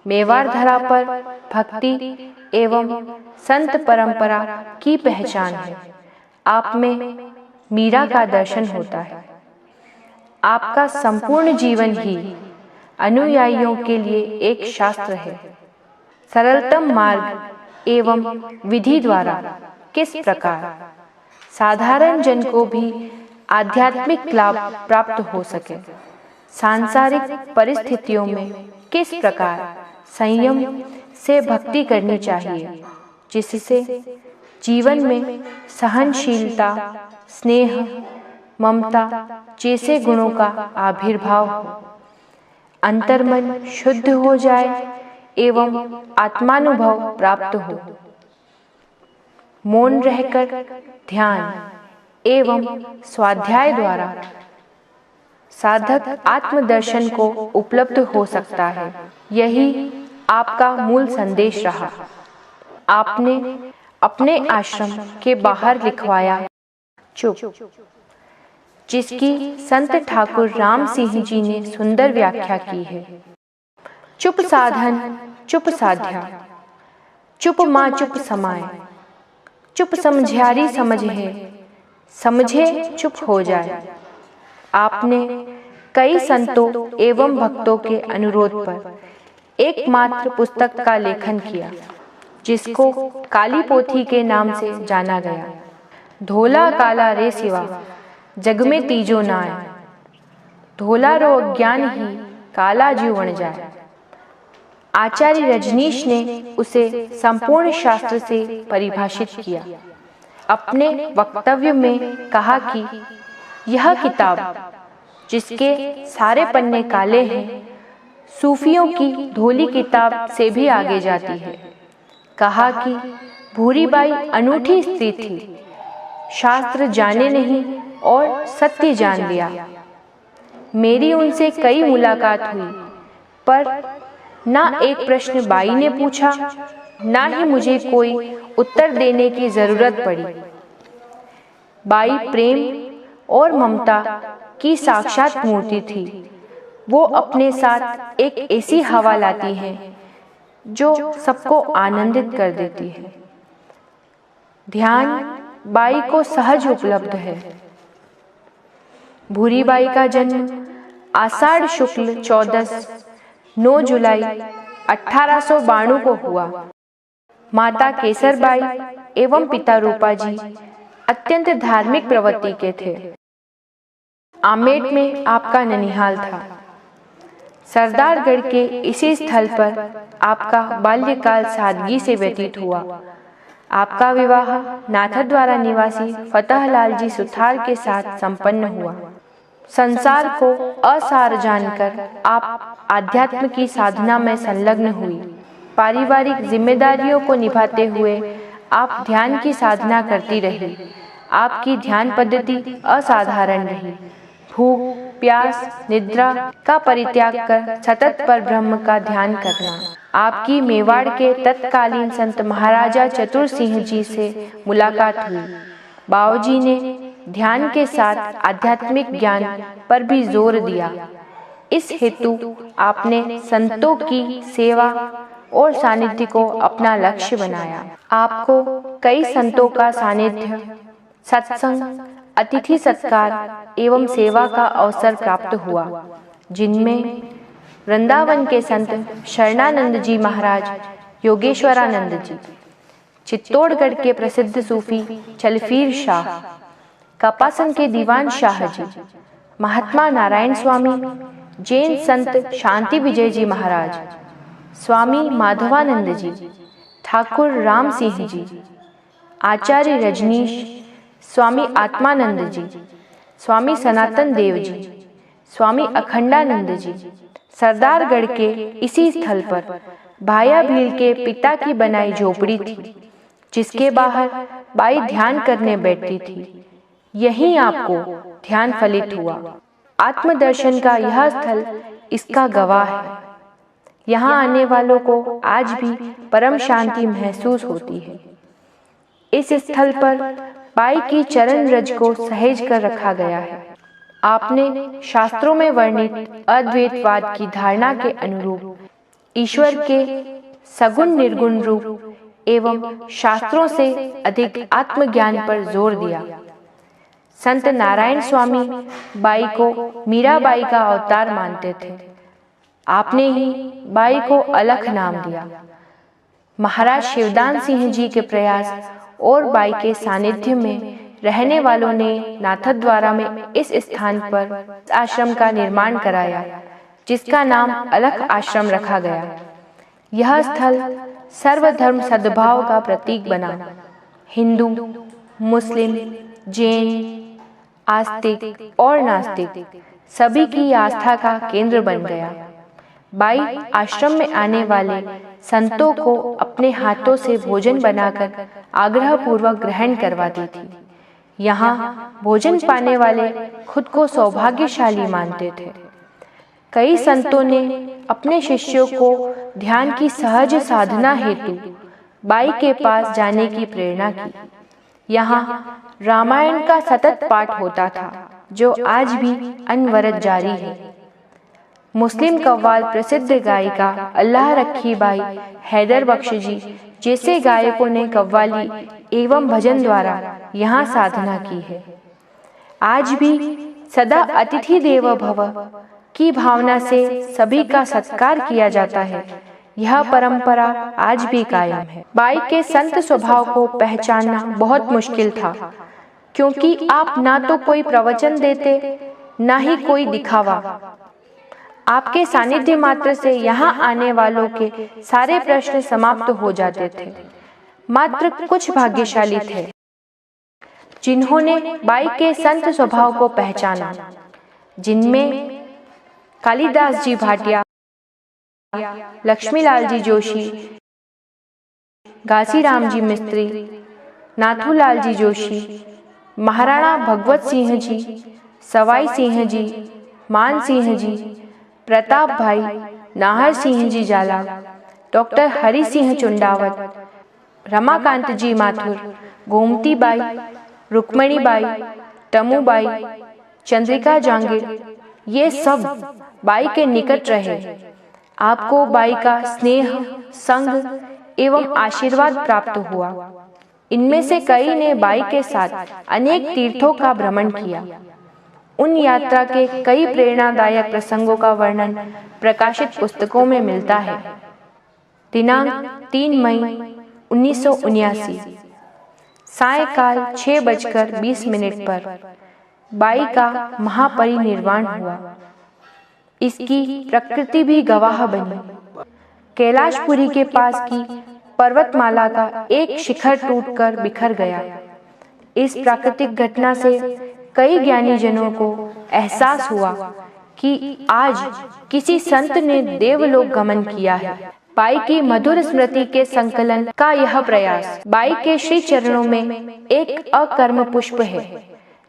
मेवाड़ धरा पर भक्ति एवं संत परंपरा की पहचान है। आप में मीरा का दर्शन होता है। आपका संपूर्ण जीवन ही अनुयायियों के लिए एक शास्त्र है। सरलतम मार्ग एवं विधि द्वारा किस प्रकार साधारण जन को भी आध्यात्मिक लाभ प्राप्त हो सके, सांसारिक परिस्थितियों में किस प्रकार संयम से भक्ति करनी चाहिए जिससे जीवन में सहनशीलता, स्नेह, ममता जैसे गुणों का आविर्भाव हो, अंतर्मन शुद्ध हो जाए एवं आत्मानुभव प्राप्त हो। मौन रहकर ध्यान एवं स्वाध्याय द्वारा साधक आत्मदर्शन को उपलब्ध हो सकता है। यही आपका मूल संदेश रहा। आपने अपने आश्रम के बाहर लिखवाया चुप, जिसकी संत ठाकुर राम सिंह जी ने सुंदर व्याख्या की है। चुप साधन चुप साध्या, चुप माँ चुप समाए, चुप समझियारी समझ है, समझे चुप हो जाए। आपने कई संतों एवं भक्तों के अनुरोध पर एकमात्र पुस्तक का लेखन किया, जिसको काली पोथी के नाम से जाना गया। धोला काला रे सिवा जग में तीजो नाय, धोला रो अज्ञान ही काला जीवन जाए। आचार्य रजनीश ने उसे संपूर्ण शास्त्र से परिभाषित किया। अपने वक्तव्य में कहा कि यह किताब, जिसके सारे पन्ने काले हैं, सूफियों की धोली किताब से भी आगे जाती है। कहा कि भूरीबाई अनूठी स्त्री थी, शास्त्र जाने नहीं और सत्य जान लिया। मेरी उनसे कई मुलाकात हुई, पर ना एक प्रश्न बाई ने पूछा, ना ही मुझे कोई उत्तर देने की जरूरत पड़ी। बाई प्रेम और ममता की साक्षात मूर्ति थी। वो अपने साथ एक ऐसी हवा लाती हैं जो सबको आनंदित कर देती है। ध्यान बाई को सहज उपलब्ध है। भूरीबाई का जन्म आषाढ़ शुक्ल 14 9 जुलाई 1892 को हुआ। माता केसरबाई एवं पिता रूपाजी अत्यंत धार्मिक प्रवृत्ति के थे। आमेट में आपका ननिहाल था। सरदारगढ़ के इसी स्थल पर आपका बाल्यकाल सादगी से व्यतीत हुआ। आपका विवाह नाथद्वारा निवासी फतहलाल जी सुथार के साथ संपन्न हुआ। संसार को असार जानकर आप आध्यात्म की साधना में संलग्न हुई। पारिवारिक जिम्मेदारियों को निभाते हुए आप ध्यान की साधना करती रही। आपकी ध्यान पद्धति असाधारण रही। भूख, प्यास, निद्रा का परित्याग कर सतत पर ब्रह्म का ध्यान करना। आपकी मेवाड़ के तत्कालीन संत महाराजा चतुर सिंह जी से मुलाकात हुई। बाबूजी ने ध्यान के साथ आध्यात्मिक ज्ञान पर भी जोर दिया। इस हेतु आपने संतों की सेवा और सानिध्य को अपना लक्ष्य बनाया। आपको कई संतों का सानिध्य, सत्संग, अतिथि सत्कार एवं सेवा का अवसर प्राप्त हुआ, जिनमें वृंदावन के संत शरणानंद जी महाराज, योगेश्वरानंद जी, चित्तौड़गढ़ के प्रसिद्ध सूफी चलफीर शाह, कपासन के दीवान शाह जी, महात्मा नारायण स्वामी, जैन संत शांति विजय जी महाराज, स्वामी माधवानंद जी, ठाकुर राम सिंह जी, आचार्य रजनीश, स्वामी आत्मानंद जी, स्वामी सनातन देव जी, स्वामी अखंडानंद जी। सरदारगढ़ के इसी स्थल पर भाया भील के पिता की बनाई झोपड़ी थी, जिसके बाहर बाई ध्यान करने बैठती थी। यहीं आपको ध्यान फलित हुआ। आत्मदर्शन का यह स्थल इसका गवाह है। यहाँ आने वालों को आज भी परम शांति महसूस होती है। इस स्थल पर बाई की चरण रज को सहेज कर रखा गया है। आपने शास्त्रों में वर्णित अद्वैतवाद की धारणा के अनुरूप ईश्वर के सगुण निर्गुण रूप एवं शास्त्रों से अधिक आत्मज्ञान पर जोर दिया। संत नारायण स्वामी बाई को मीराबाई का अवतार मानते थे। आपने ही बाई को अलख नाम दिया। महाराज शिवदान सिंह जी के प्रयास और बाई के सानिध्य में रहने वालों ने नाथद्वारा में इस स्थान पर आश्रम का निर्माण कराया, जिसका नाम अलख आश्रम रखा गया। यह स्थल सर्वधर्म सद्भाव का प्रतीक बना। हिंदू, मुस्लिम, जैन, आस्तिक और नास्तिक सभी की आस्था का केंद्र बन गया। बाई आश्रम में आने वाले संतों को अपने हाथों से भोजन बनाकर आग्रह पूर्वक ग्रहण करवाती थी। यहाँ भोजन पाने वाले खुद को सौभाग्यशाली मानते थे। कई संतों ने अपने शिष्यों को ध्यान की सहज साधना हेतु बाई के पास जाने की प्रेरणा की। यहाँ रामायण का सतत पाठ होता था, जो आज भी अनवरत जारी है। मुस्लिम कव्वाल प्रसिद्ध गायिका अल्लाह रखी बाई हैदर बख्श जी जैसे गायकों ने कव्वाली एवं भजन द्वारा यहाँ साधना की है। आज भी सदा अतिथि देवो भव की भावना से सभी का सत्कार किया जाता है। यह परंपरा आज भी कायम है। बाई के संत स्वभाव को पहचानना बहुत मुश्किल था, क्योंकि आप ना तो कोई प्रवचन देते, ना ही कोई दिखावा। आपके सानिध्य मात्र से यहाँ आने वालों के सारे प्रश्न समाप्त हो जाते थे। मात्र कुछ भाग्यशाली थे जिन्होंने बाई के संत स्वभाव को पहचाना, जिनमें कालिदास जी भाटिया, लक्ष्मीलाल जी जोशी, घासीराम जी मिस्त्री, नाथूलाल जी जोशी, महाराणा भगवत सिंह जी, सवाई सिंह जी, मान सिंह जी, प्रताप भाई, नाहर सिंह जी जाला, डॉक्टर हरि सिंह चुंडावत, रमाकांत जी माथुर, गोमती बाई, रुक्मणी बाई, टमू बाई, चंद्रिका जांगिर, ये सब बाई के निकट रहे। आपको बाई का स्नेह, संग एवं आशीर्वाद प्राप्त हुआ। इनमें से कई ने बाई के साथ अनेक तीर्थों का भ्रमण किया। उन यात्रा के कई प्रेरणादायक प्रसंगों का वर्णन प्रकाशित पुस्तकों में मिलता है। दिनांक 3 मई 1979 सायकाल 6:20 पर बाई का महापरिनिर्वाण हुआ। इसकी प्रकृति भी गवाह बनी। कैलाशपुरी के पास की पर्वतमाला का एक शिखर टूटकर बिखर गया। इस प्राकृतिक घटना से कई ज्ञानी जनों को एहसास हुआ कि आज किसी संत ने देवलोक गमन किया है। बाई की मधुर स्मृति के संकलन का यह प्रयास बाई के श्री चरणों में एक अकर्म पुष्प है,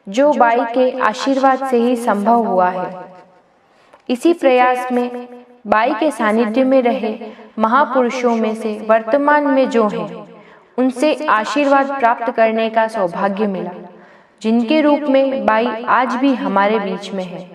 जो बाई के आशीर्वाद से ही संभव हुआ है। इसी प्रयास में बाई के सानिध्य में रहे महापुरुषों में से वर्तमान में जो हैं, उनसे आशीर्वाद प्राप्त करने का सौभाग्य मिला, जिनके रूप में बाई आज भी हमारे बीच में है।